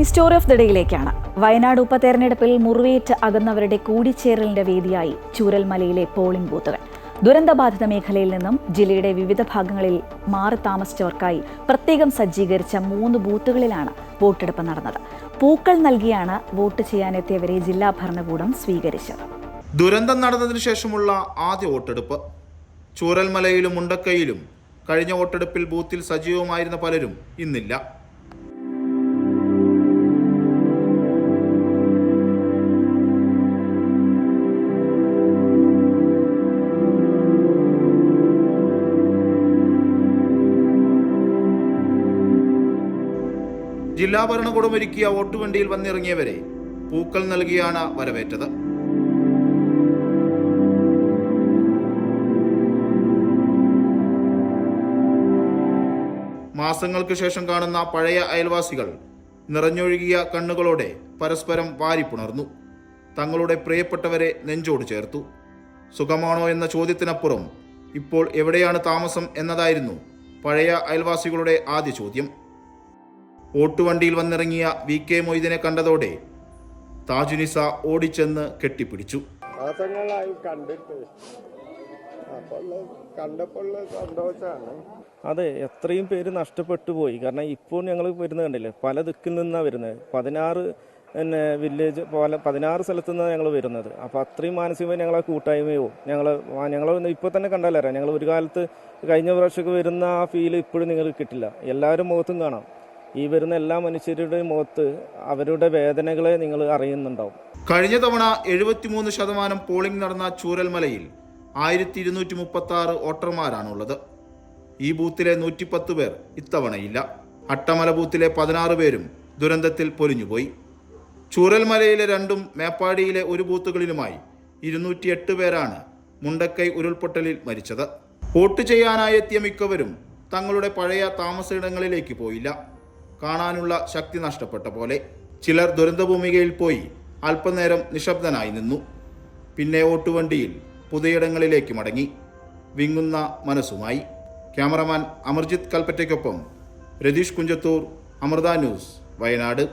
ഈ story of the ഡേയിലേക്കാണ്. Wayanad ഉപതെരഞ്ഞെടുപ്പിൽ മുറിവേറ്റ് അകന്നവരുടെ കൂടിച്ചേരലിന്റെ വേദിയായി ചൂരൽമലയിലെ പോളിംഗ് ബൂത്തുകൾ. ദുരന്തബാധിത മേഖലയിൽ നിന്നും ജില്ലയുടെ വിവിധ ഭാഗങ്ങളിൽ മാറി താമസിച്ചവർക്കായി പ്രത്യേകം സജ്ജീകരിച്ച 3 ബൂത്തുകളിലാണ് വോട്ടെടുപ്പ് നടന്നത്. പൂക്കൾ നൽകിയാണ് വോട്ട് ചെയ്യാനെത്തിയവരെ ജില്ലാ ഭരണകൂടം സ്വീകരിച്ചത്. ദുരന്തം നടന്നതിനു ശേഷമുള്ള ആദ്യ വോട്ടെടുപ്പ്. ചൂരൽമലയിലും മുണ്ടക്കയിലും കഴിഞ്ഞ വോട്ടെടുപ്പിൽ ബൂത്തിൽ സജീവമായിരുന്ന പലരും ഇന്നില്ല. ജില്ലാ ഭരണകൂടം ഒരുക്കിയ വോട്ടുവണ്ടിയിൽ വന്നിറങ്ങിയവരെ പൂക്കൾ നൽകിയാണ് വരവേറ്റത്. മാസങ്ങൾക്ക് ശേഷം കാണുന്ന പഴയ അയൽവാസികൾ നിറഞ്ഞൊഴുകിയ കണ്ണുകളോടെ പരസ്പരം വാരിപ്പുണർന്നു. തങ്ങളുടെ പ്രിയപ്പെട്ടവരെ നെഞ്ചോട് ചേർത്തു. സുഖമാണോ എന്ന ചോദ്യത്തിനപ്പുറം ഇപ്പോൾ എവിടെയാണ് താമസം എന്നതായിരുന്നു പഴയ അയൽവാസികളുടെ ആദ്യ ചോദ്യം. വോട്ടുവണ്ടിയിൽ വന്നിറങ്ങിയ VK മൊയ്തീനെ കണ്ടതോടെ താജുനിസ ഓടിച്ചെന്ന് കെട്ടിപ്പിടിച്ചു. അതെ, എത്രയും പേര് നഷ്ടപ്പെട്ടു പോയി. കാരണം ഇപ്പോൾ ഞങ്ങൾ വരുന്നത് കണ്ടില്ലേ, പല ദിക്കിൽ നിന്നാണ് വരുന്നത്. 16 വില്ലേജ് പോലെ 16 സ്ഥലത്തു നിന്നാണ് ഞങ്ങൾ വരുന്നത്. അപ്പോൾ അത്രയും മാനസികമായി ഞങ്ങളെ കൂട്ടായ്മയോ ഞങ്ങൾ ഇപ്പോൾ തന്നെ കണ്ടാലറിയാം. ഞങ്ങൾ ഒരു കാലത്ത് കഴിഞ്ഞ പ്രാവശ്യമൊക്കെ വരുന്ന ആ ഫീൽ ഇപ്പോഴും നിങ്ങൾക്ക് കിട്ടില്ല. എല്ലാവരും മുഖത്തും കാണാം. ഈ വരുന്ന എല്ലാ മനുഷ്യരുടെയും മുഖത്ത് അവരുടെ വേദനകളെ നിങ്ങൾ അറിയുന്നുണ്ടാവും. കഴിഞ്ഞ തവണ 73% പോളിംഗ് നടന്ന ചൂരൽമലയിൽ 1236 വോട്ടർമാരാണുള്ളത്. ഈ ബൂത്തിലെ 110 പേർ ഇത്തവണയില്ല. അട്ടമല ബൂത്തിലെ 16 പേരും ദുരന്തത്തിൽ പൊലിഞ്ഞുപോയി. ചൂരൽമലയിലെ 2 മേപ്പാടിയിലെ 1 ബൂത്തുകളിലുമായി 208 പേരാണ് മുണ്ടക്കൈ ഉരുൾപൊട്ടലിൽ മരിച്ചത്. വോട്ട് ചെയ്യാനായി എത്തിയ മിക്കവരും തങ്ങളുടെ പഴയ താമസയിടങ്ങളിലേക്ക് പോയില്ല. കാണാനുള്ള ശക്തി നഷ്ടപ്പെട്ട പോലെ. ചിലർ ദുരന്തഭൂമികയിൽ പോയി അല്പനേരം നിശബ്ദനായി നിന്നു. പിന്നെ വോട്ടുവണ്ടിയിൽ പുതിയിടങ്ങളിലേക്ക് മടങ്ങി, വിങ്ങുന്ന മനസ്സുമായി. ക്യാമറമാൻ അമർജിത് കൽപ്പറ്റയ്ക്കൊപ്പം രതീഷ് കുഞ്ചത്തൂർ, അമൃത ന്യൂസ്, വയനാട്.